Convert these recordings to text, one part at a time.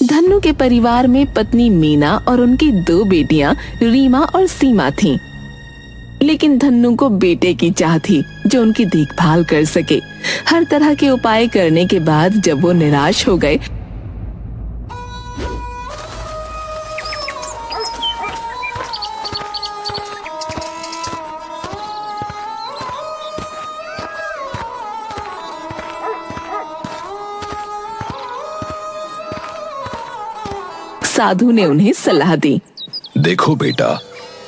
धन्नु के परिवार में पत्नी मीना और उनकी 2 बेटियां रीमा और सीमा थीं। लेकिन धन्नु को बेटे की चाह थी जो उनकी देखभाल कर सके। हर तरह के उपाय करने के बाद जब वो निराश हो गए, साधु ने उन्हें सलाह दी। देखो बेटा,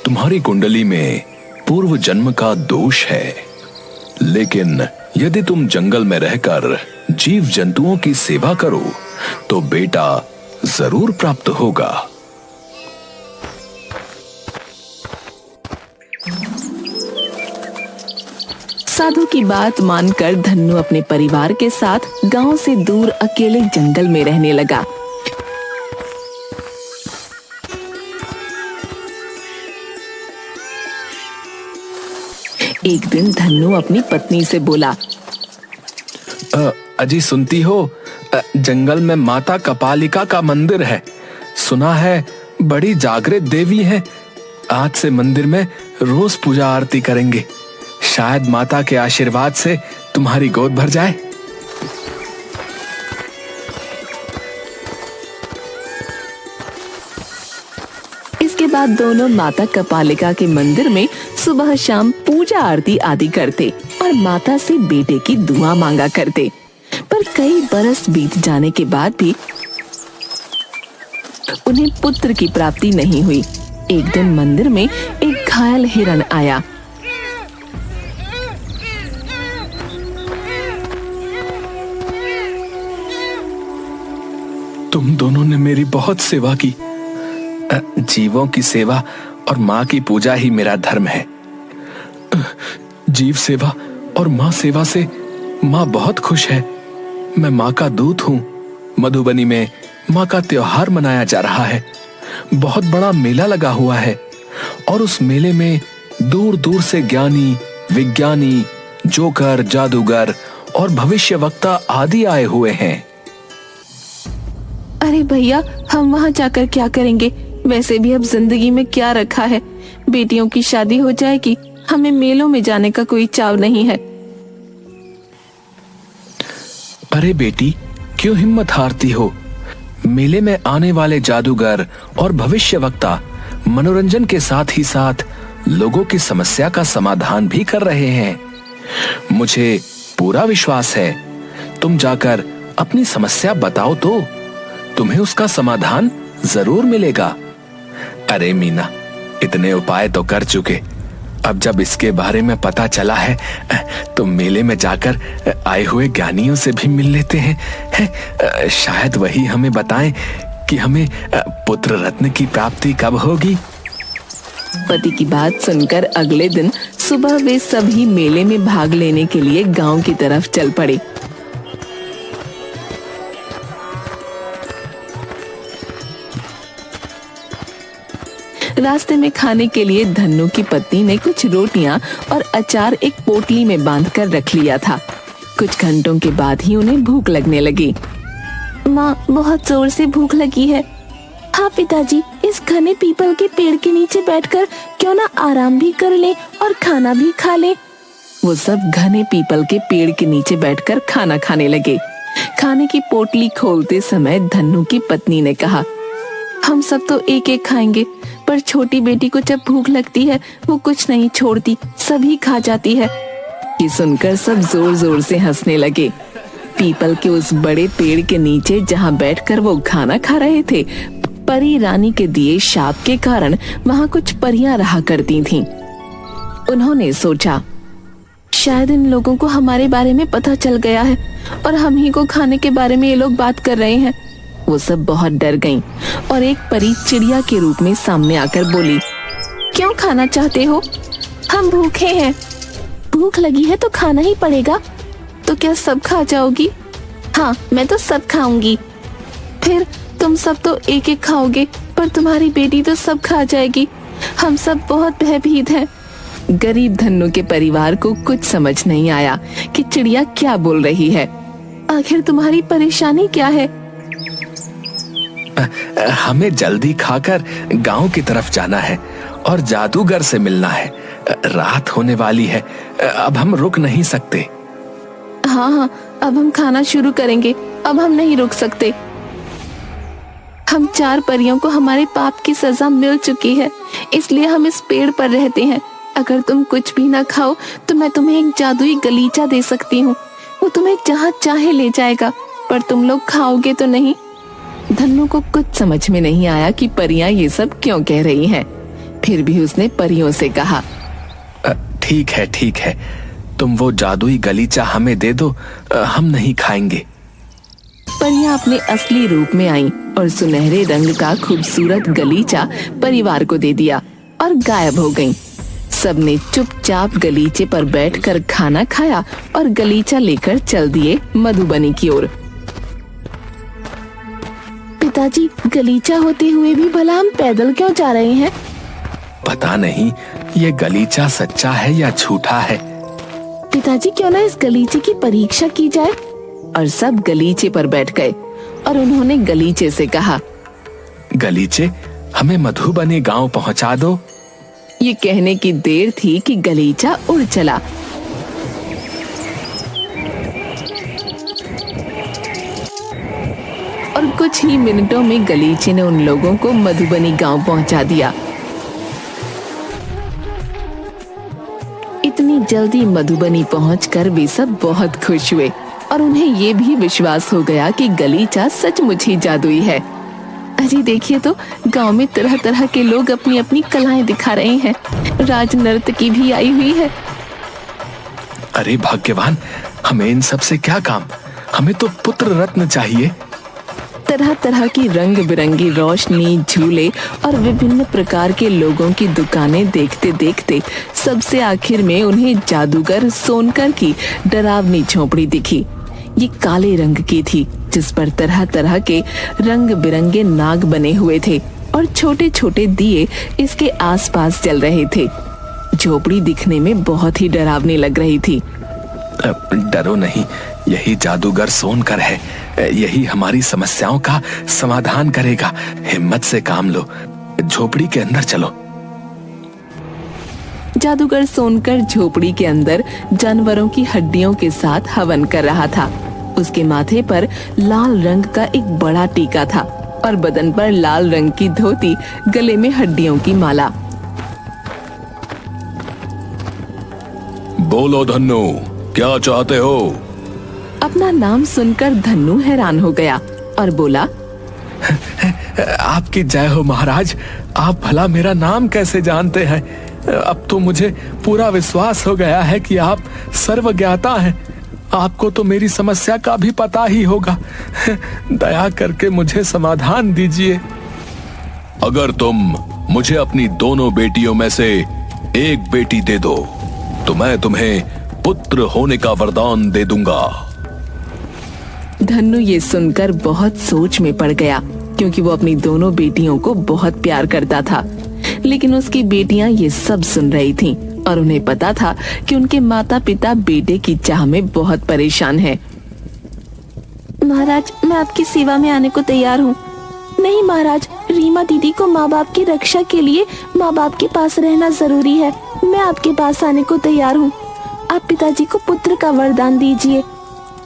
तुम्हारी कुंडली में पूर्व जन्म का दोष है, लेकिन यदि तुम जंगल में रहकर जीव जंतुओं की सेवा करो तो बेटा जरूर प्राप्त होगा। साधु की बात मानकर धन्नु अपने परिवार के साथ गांव से दूर अकेले जंगल में रहने लगा। एक दिन धन्नु अपनी पत्नी से बोला, अजी सुनती हो, जंगल में माता कपालिका का मंदिर है। सुना है बड़ी जागृत देवी है। आज से मंदिर में रोज पूजा आरती करेंगे। शायद माता के आशीर्वाद से तुम्हारी गोद भर जाए। इसके बाद दोनों माता कपालिका के मंदिर में सुबह शाम पूजा आरती आदि करते और माता से बेटे की दुआ मांगा करते। पर कई बरस बीत जाने के बाद भी उन्हें पुत्र की प्राप्ति नहीं हुई। एक दिन मंदिर में एक घायल हिरण आया। तुम दोनों ने मेरी बहुत सेवा की। जीवों की सेवा और माँ की पूजा ही मेरा धर्म है। जीव सेवा और माँ सेवा से माँ बहुत खुश है। मैं माँ का दूत हूँ। मधुबनी में माँ का त्योहार मनाया जा रहा है। बहुत बड़ा मेला लगा हुआ है और उस मेले में दूर दूर से ज्ञानी, विज्ञानी, जोकर, जादूगर और भविष्यवक्ता आदि आए हुए हैं। अरे भैया, हम वहाँ जाकर क्या करेंगे? वैसे भी अब जिंदगी में क्या रखा है? बेटियों की शादी हो जाएगी, हमें मेलों में जाने का कोई चाव नहीं है। अरे बेटी, क्यों हिम्मत हारती हो? मेले में आने वाले जादूगर और भविष्यवक्ता मनोरंजन के साथ ही साथ लोगों की समस्या का समाधान भी कर रहे हैं। मुझे पूरा विश्वास है, तुम जाकर अपनी समस्या बताओ तो तुम्हें उसका समाधान जरूर मिलेगा। अरे मीना, इतने उपाय तो कर चुके, अब जब इसके बारे में पता चला है तो मेले में जाकर आए हुए ज्ञानियों से भी मिल लेते हैं। शायद वही हमें बताएं कि हमें पुत्र रत्न की प्राप्ति कब होगी। पति की बात सुनकर अगले दिन सुबह वे सभी मेले में भाग लेने के लिए गांव की तरफ चल पड़े। रास्ते में खाने के लिए धन्नु की पत्नी ने कुछ रोटियां और अचार एक पोटली में बांधकर रख लिया था। कुछ घंटों के बाद ही उन्हें भूख लगने लगी। माँ, बहुत जोर से भूख लगी है। हाँ पिताजी, इस घने पीपल के पेड़ के नीचे बैठकर क्यों ना आराम भी कर ले और खाना भी खा ले। वो सब घने पीपल के पेड़ के नीचे बैठकर खाना खाने लगे। खाने की पोटली खोलते समय धन्नु की पत्नी ने कहा, हम सब तो एक एक खाएंगे, पर छोटी बेटी को जब भूख लगती है वो कुछ नहीं छोड़ती, सभी खा जाती है। ये सुनकर सब जोर जोर से हंसने लगे। पीपल के उस बड़े पेड़ के नीचे जहाँ बैठकर वो खाना खा रहे थे, परी रानी के दिए शाप के कारण वहाँ कुछ परियां रहा करती थीं। उन्होंने सोचा, शायद इन लोगों को हमारे बारे में पता चल गया है और हम ही को खाने के बारे में ये लोग बात कर रहे हैं। वो सब बहुत डर गईं और एक परी चिड़िया के रूप में सामने आकर बोली, क्यों खाना चाहते हो? हम भूखे हैं। भूख लगी है तो खाना ही पड़ेगा। तो क्या सब खा जाओगी? हाँ, मैं तो सब खाऊंगी। फिर तुम सब तो एक एक खाओगे, पर तुम्हारी बेटी तो सब खा जाएगी। हम सब बहुत भयभीत हैं। गरीब धन्नु के परिवार को कुछ समझ नहीं आया कि चिड़िया क्या बोल रही है। आखिर तुम्हारी परेशानी क्या है? हमें जल्दी खाकर गांव की तरफ जाना है और जादूगर से मिलना है। रात होने वाली है, अब हम रुक नहीं सकते। हाँ हाँ, अब हम खाना शुरू करेंगे, अब हम नहीं रुक सकते। हम 4 परियों को हमारे पाप की सजा मिल चुकी है, इसलिए हम इस पेड़ पर रहते हैं। अगर तुम कुछ भी ना खाओ तो मैं तुम्हें एक जादुई गलीचा दे सकती हूँ। वो तुम्हें जहाँ चाहे ले जाएगा, पर तुम लोग खाओगे तो नहीं। धन्नु को कुछ समझ में नहीं आया कि परियां ये सब क्यों कह रही हैं। फिर भी उसने परियों से कहा, ठीक है, तुम वो जादुई गलीचा हमें दे दो, हम नहीं खाएंगे। परियां अपने असली रूप में आईं और सुनहरे रंग का खूबसूरत गलीचा परिवार को दे दिया और गायब हो गईं। सबने चुपचाप गलीचे पर बैठकर खाना खाया और गलीचा लेकर चल दिए मधुबनी की ओर। पिताजी, गलीचा होते हुए भी भला हम पैदल क्यों जा रहे हैं? पता नहीं ये गलीचा सच्चा है या झूठा है। पिताजी, क्यों ना इस गलीचे की परीक्षा की जाए? और सब गलीचे पर बैठ गए और उन्होंने गलीचे से कहा, गलीचे, हमें मधुबनी गांव पहुंचा दो। ये कहने की देर थी कि गलीचा उड़ चला। और कुछ ही मिनटों में गलीचे ने उन लोगों को मधुबनी गांव पहुंचा दिया। इतनी जल्दी मधुबनी पहुंचकर वे सब बहुत खुश हुए और उन्हें ये भी विश्वास हो गया कि गलीचा सचमुच ही जादुई है। अजी देखिए तो, गांव में तरह तरह के लोग अपनी अपनी कलाएं दिखा रहे हैं। राज नर्तकी भी आई हुई है। अरे भाग्यवान, हमें इन सब से क्या काम? हमें तो पुत्र रत्न चाहिए। तरह तरह की रंग बिरंगी रोशनी, झूले और विभिन्न प्रकार के लोगों की दुकानें देखते देखते सबसे आखिर में उन्हें जादूगर सोनकर की डरावनी झोपड़ी दिखी। ये काले रंग की थी, जिस पर तरह तरह के रंग बिरंगे नाग बने हुए थे और छोटे छोटे दिए इसके आसपास जल रहे थे। झोपड़ी दिखने में बहुत ही डरावनी लग रही थी। डरो नहीं, यही जादूगर सोनकर है। यही हमारी समस्याओं का समाधान करेगा। हिम्मत से काम लो, झोपड़ी के अंदर चलो। जादूगर सोनकर झोपड़ी के अंदर जानवरों की हड्डियों के साथ हवन कर रहा था। उसके माथे पर लाल रंग का एक बड़ा टीका था और बदन पर लाल रंग की धोती, गले में हड्डियों की माला। बोलो धन्नु, क्या चाहते हो? अपना नाम सुनकर धन्नु हैरान हो गया और बोला, आपकी जय हो महाराज। आप भला मेरा नाम कैसे जानते हैं? अब तो मुझे पूरा विश्वास हो गया है कि आप सर्वज्ञाता हैं। आपको तो मेरी समस्या का भी पता ही होगा। दया करके मुझे समाधान दीजिए। अगर तुम मुझे अपनी दोनों बेटियों में से एक बेटी दे दो तो मैं तुम्हें पुत्र होने का वरदान दे दूंगा। धन्नु ये सुनकर बहुत सोच में पड़ गया, क्योंकि वो अपनी दोनों बेटियों को बहुत प्यार करता था। लेकिन उसकी बेटियां ये सब सुन रही थीं और उन्हें पता था कि उनके माता पिता बेटे की चाह में बहुत परेशान हैं। महाराज, मैं आपकी सेवा में आने को तैयार हूँ। नहीं महाराज, रीमा दीदी को माँ बाप की रक्षा के लिए माँ बाप के पास रहना जरूरी है। मैं आपके पास आने को तैयार हूँ। आप पिताजी को पुत्र का वरदान दीजिए।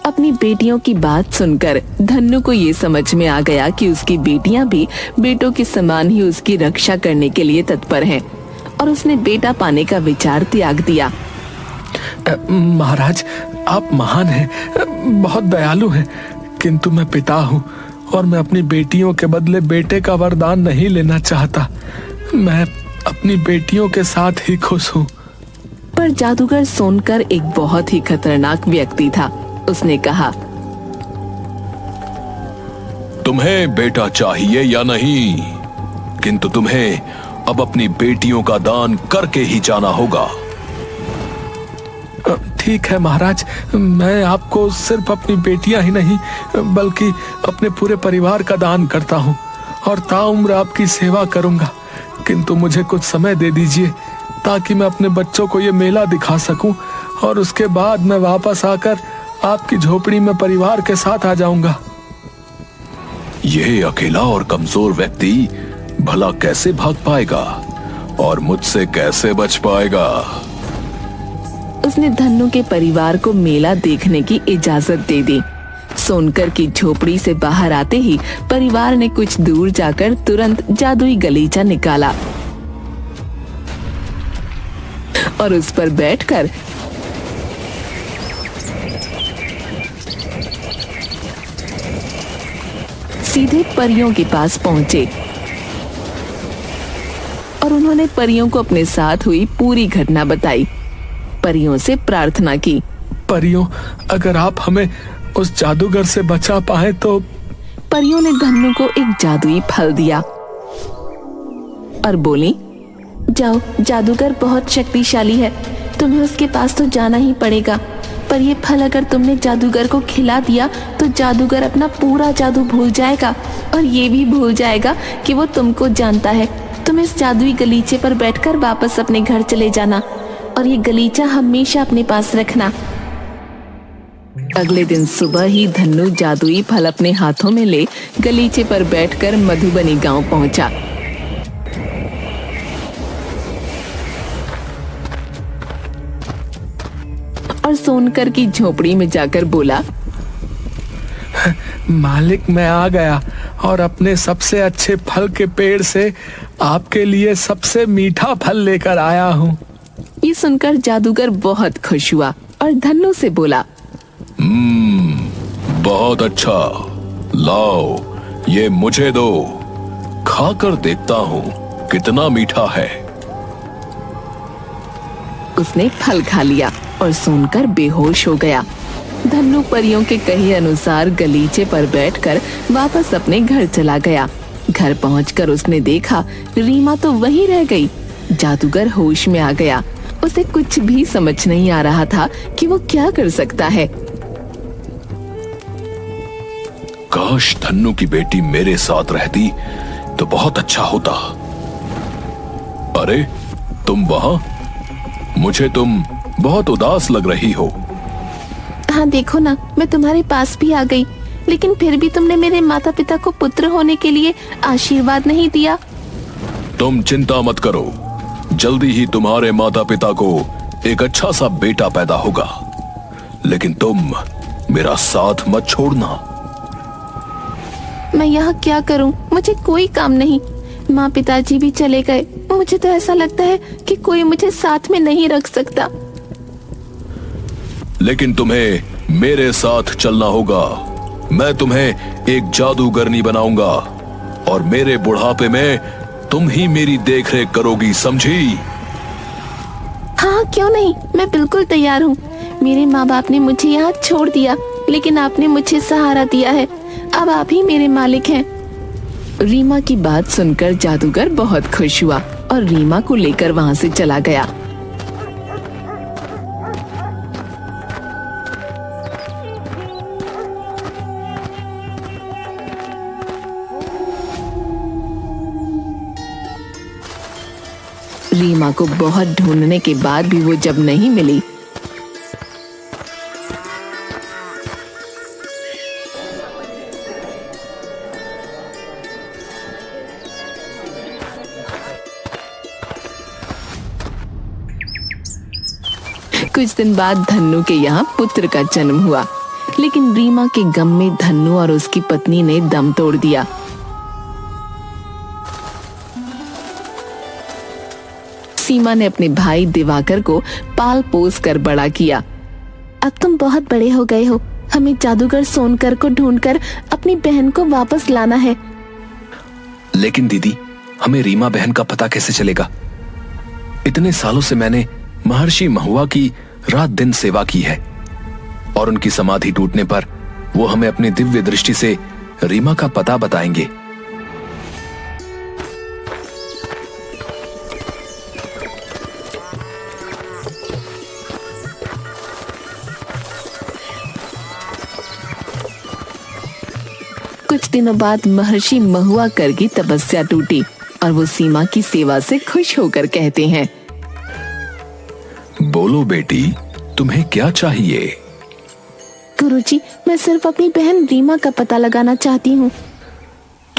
अपनी बेटियों की बात सुनकर धन्नु को ये समझ में आ गया कि उसकी बेटियां भी बेटों के समान ही उसकी रक्षा करने के लिए तत्पर हैं और उसने बेटा पाने का विचार त्याग दिया। महाराज, आप महान हैं, बहुत दयालु हैं, किंतु मैं पिता हूँ और मैं अपनी बेटियों के बदले बेटे का वरदान नहीं लेना चाहता। मैं अपनी बेटियों के साथ ही खुश हूँ। पर जादूगर सोनकर एक बहुत ही खतरनाक व्यक्ति था। उसने कहा, तुम्हें बेटा चाहिए या नहीं, किंतु तुम्हें अब अपनी बेटियों का दान करके ही जाना होगा। ठीक है महाराज, मैं आपको सिर्फ अपनी बेटियां ही नहीं बल्कि अपने पूरे परिवार का दान करता हूँ और ताउम्र आपकी सेवा करूंगा। किंतु मुझे कुछ समय दे दीजिए ताकि मैं अपने बच्चों को ये मेला दिखा सकूं और उसके बाद मैं वापस आकर आपकी झोपड़ी में परिवार के साथ आ जाऊंगा। यह अकेला और कमजोर व्यक्ति भला कैसे भाग पाएगा और मुझसे कैसे बच पाएगा? उसने धन्नु के परिवार को मेला देखने की इजाजत दे दी। सोनकर की झोपड़ी से बाहर आते ही परिवार ने कुछ दूर जाकर तुरंत जादुई गलीचा निकाला और उस पर बैठकर सीधे परियों के पास पहुंचे और उन्होंने परियों को अपने साथ हुई पूरी घटना बताई। परियों से प्रार्थना की, परियों, अगर आप हमें उस जादूगर से बचा पाए तो। परियों ने धन्नु को एक जादुई फल दिया और बोली, जाओ, जादूगर बहुत शक्तिशाली है, तुम्हें उसके पास तो जाना ही पड़ेगा। पर ये फल अगर तुमने जादूगर को खिला दिया तो जादूगर अपना पूरा जादू भूल जाएगा और ये भी भूल जाएगा कि वो तुमको जानता है। तुम इस जादुई गलीचे पर बैठकर वापस अपने घर चले जाना और ये गलीचा हमेशा अपने पास रखना। अगले दिन सुबह ही धन्नु जादुई फल अपने हाथों में ले गलीचे पर बैठकर मधुबनी गांव पहुंचा। और सोनकर की झोपड़ी में जाकर बोला, मालिक, मैं आ गया और अपने सबसे अच्छे फल के पेड़ से आपके लिए सबसे मीठा फल लेकर आया हूँ। ये सुनकर जादूगर बहुत खुश हुआ और धन्नु से बोला, बहुत अच्छा, लाओ ये मुझे दो, खाकर देखता हूँ कितना मीठा है। उसने फल खा लिया और सोनकर बेहोश हो गया। धन्नु परियों के कहे अनुसार गलीचे पर बैठकर वापस अपने घर चला गया। घर पहुंचकर उसने देखा रीमा तो वहीं रह गई। जादूगर होश में आ गया। उसे कुछ भी समझ नहीं आ रहा था कि वो क्या कर सकता है। काश धन्नु की बेटी मेरे साथ रहती तो बहुत अच्छा होता। अरे तुम वहां? मुझे तुम बहुत उदास लग रही हो। हाँ देखो ना, मैं तुम्हारे पास भी आ गई, लेकिन फिर भी तुमने मेरे माता पिता को पुत्र होने के लिए आशीर्वाद नहीं दिया। तुम चिंता मत करो, जल्दी ही तुम्हारे माता पिता को एक अच्छा सा बेटा पैदा होगा, लेकिन तुम मेरा साथ मत छोड़ना। मैं यहाँ क्या करूँ? मुझे कोई काम नहीं। माँ पिताजी भी चले गए। मुझे तो ऐसा लगता है कि कोई मुझे साथ में नहीं रख सकता। लेकिन तुम्हें मेरे साथ चलना होगा। मैं तुम्हें एक जादूगरनी बनाऊंगा और मेरे बुढ़ापे में तुम ही मेरी देखरेख करोगी, समझी? हाँ, क्यों नहीं, मैं बिल्कुल तैयार हूँ। मेरे माँ बाप ने मुझे यहाँ छोड़ दिया, लेकिन आपने मुझे सहारा दिया है। अब आप ही मेरे मालिक हैं। रीमा की बात सुनकर जादूगर बहुत खुश हुआ और रीमा को लेकर वहाँ से चला गया। रीमा को बहुत ढूंढने के बाद भी वो जब नहीं मिली कुछ दिन बाद धन्नु के यहाँ पुत्र का जन्म हुआ, लेकिन रीमा के गम में धन्नु और उसकी पत्नी ने दम तोड़ दिया। सीमा ने अपने भाई दिवाकर को पाल पोस कर बड़ा किया। अब तुम बहुत बड़े हो गए हो, हमें जादूगर सोनकर को ढूंढकर अपनी बहन को वापस लाना है। लेकिन दीदी, हमें रीमा बहन का पता कैसे चलेगा? इतने सालों से मैंने महर्षि महुआ की रात दिन सेवा की है और उनकी समाधि टूटने पर वो हमें अपनी दिव्य दृष्टि से रीमा का पता बताएंगे। कुछ दिनों बाद महर्षि महुआ कर की तपस्या टूटी और वो सीमा की सेवा से खुश होकर कहते हैं, बोलो बेटी, तुम्हें क्या चाहिए? गुरुजी, मैं सिर्फ अपनी बहन रीमा का पता लगाना चाहती हूँ।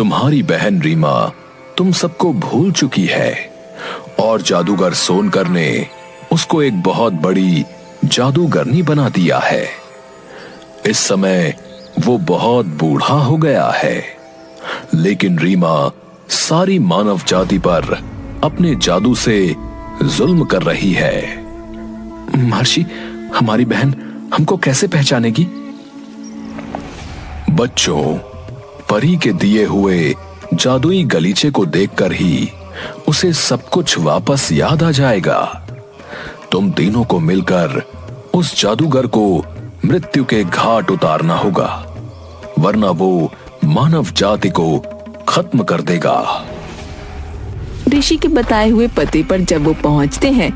तुम्हारी बहन रीमा तुम सबको भूल चुकी है और जादूगर सोनकर ने उसको एक बहुत बड़ी जादूगरनी बना दिया है। इस समय वो बहुत बूढ़ा हो गया है, लेकिन रीमा सारी मानव जाति पर अपने जादू से जुल्म कर रही है। महर्षि, हमारी बहन हमको कैसे पहचानेगी? बच्चों, परी के दिए हुए जादुई गलीचे को देखकर ही उसे सब कुछ वापस याद आ जाएगा। तुम तीनों को मिलकर उस जादूगर को मृत्यु के घाट उतारना होगा, वरना वो मानव जाति को खत्म कर देगा। ऋषि के बताए हुए पते पर जब वो पहुंचते हैं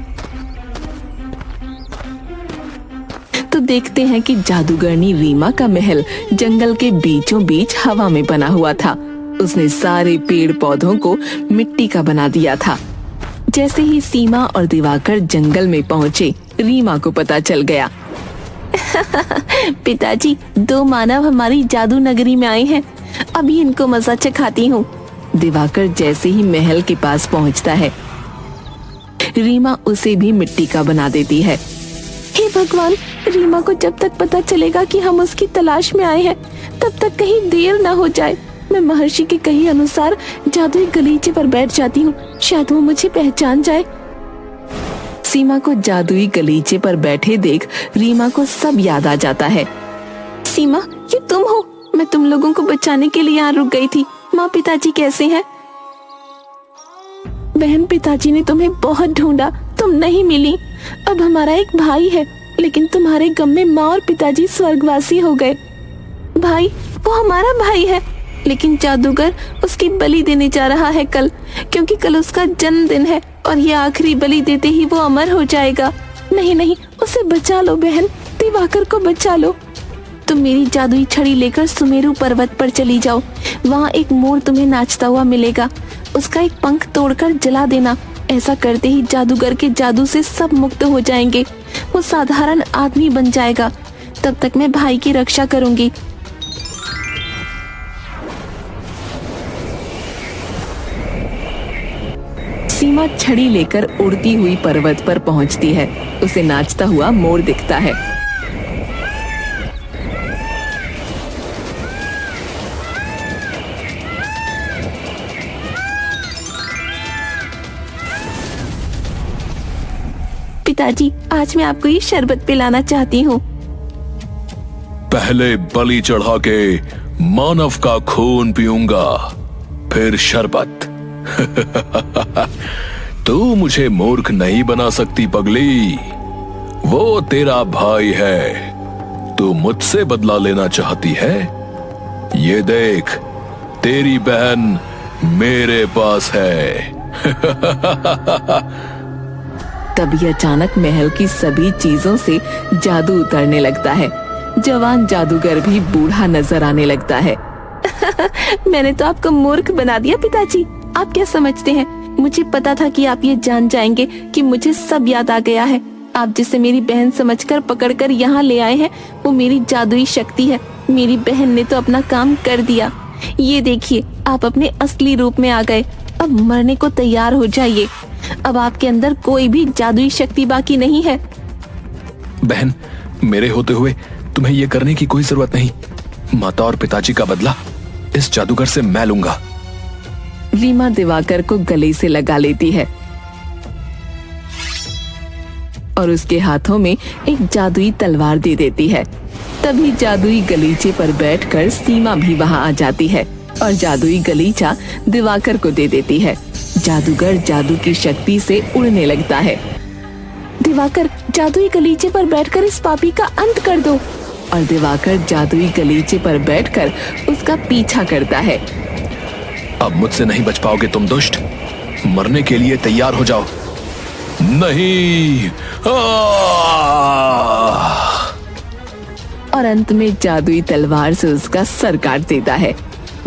तो देखते हैं कि जादूगरनी रीमा का महल जंगल के बीचों बीच हवा में बना हुआ था। उसने सारे पेड़ पौधों को मिट्टी का बना दिया था। जैसे ही सीमा और दिवाकर जंगल में पहुंचे, रीमा को पता चल गया। पिताजी, 2 मानव हमारी जादू नगरी में आए हैं, अभी इनको मजा चखाती हूँ। दिवाकर जैसे ही महल के पास पहुंचता है, रीमा उसे भी मिट्टी का बना देती है। हे भगवान, रीमा को जब तक पता चलेगा कि हम उसकी तलाश में आए हैं, तब तक कहीं देर न हो जाए। मैं महर्षि के कहे अनुसार जादुई गलीचे पर बैठ जाती हूँ, शायद वो मुझे पहचान जाए। सीमा को जादुई गलीचे पर बैठे देख रीमा को सब याद आ जाता है। सीमा, ये तुम हो? मैं तुम लोगों को बचाने के लिए यहाँ रुक गई थी। माँ, पिताजी कैसे हैं? बहन, पिताजी ने तुम्हें बहुत ढूंढा, तुम नहीं मिली। अब हमारा एक भाई है, लेकिन तुम्हारे गम में माँ और पिताजी स्वर्गवासी हो गए। भाई? वो हमारा भाई है, लेकिन जादूगर उसकी बलि देने जा रहा है कल, क्योंकि कल उसका जन्मदिन है और ये आखिरी बलि देते ही वो अमर हो जाएगा। नहीं नहीं, उसे बचा लो बहन, दिवाकर को बचा लो। तुम मेरी जादुई छड़ी लेकर सुमेरु पर्वत पर चली जाओ, वहाँ एक मोर तुम्हें नाचता हुआ मिलेगा। उसका एक पंख तोड़कर जला देना। ऐसा करते ही जादूगर के जादू से सब मुक्त हो जाएंगे, वो साधारण आदमी बन जाएगा। तब तक मैं भाई की रक्षा करूंगी। सीमा छड़ी लेकर उड़ती हुई पर्वत पर पहुंचती है। उसे नाचता हुआ मोर दिखता है। पिताजी, आज मैं आपको ये शरबत पिलाना चाहती हूँ। पहले बलि चढ़ा के मानव का खून पीऊंगा, फिर शरबत। तू मुझे मूर्ख नहीं बना सकती पगली। वो तेरा भाई है, तू मुझसे बदला लेना चाहती है? ये देख, तेरी बहन मेरे पास है। तभी अचानक महल की सभी चीजों से जादू उतरने लगता है। जवान जादूगर भी बूढ़ा नजर आने लगता है। मैंने तो आपको मूर्ख बना दिया पिताजी। आप क्या समझते हैं, मुझे पता था कि आप ये जान जाएंगे कि मुझे सब याद आ गया है। आप जिसे मेरी बहन समझकर पकड़कर यहाँ ले आए हैं, वो मेरी जादुई शक्ति है। मेरी बहन ने तो अपना काम कर दिया। ये देखिए, आप अपने असली रूप में आ गए। अब मरने को तैयार हो जाइए। अब आपके अंदर कोई भी जादुई शक्ति बाकी नहीं है। बहन, मेरे होते हुए तुम्हें ये करने की कोई जरूरत नहीं। माता और पिताजी का बदला इस जादूगर से मैं लूंगा। रीमा दिवाकर को गले से लगा लेती है और उसके हाथों में एक जादुई तलवार दे देती है। तभी जादुई गलीचे पर बैठकर सीमा भी वहां आ जाती है और जादुई गलीचा दिवाकर को दे देती है। जादूगर जादू की शक्ति से उड़ने लगता है। दिवाकर, जादुई गलीचे पर बैठकर इस पापी का अंत कर दो। और दिवाकर जादुई गलीचे पर बैठकर उसका पीछा करता है। अब मुझसे नहीं बच पाओगे तुम दुष्ट, मरने के लिए तैयार हो जाओ। नहीं। और अंत में जादुई तलवार से उसका सर काट देता है।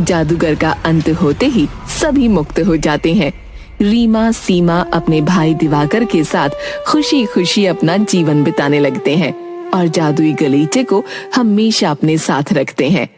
जादूगर का अंत होते ही सभी मुक्त हो जाते हैं। रीमा, सीमा अपने भाई दिवाकर के साथ खुशी खुशी अपना जीवन बिताने लगते हैं और जादुई गलीचे को हमेशा अपने साथ रखते हैं।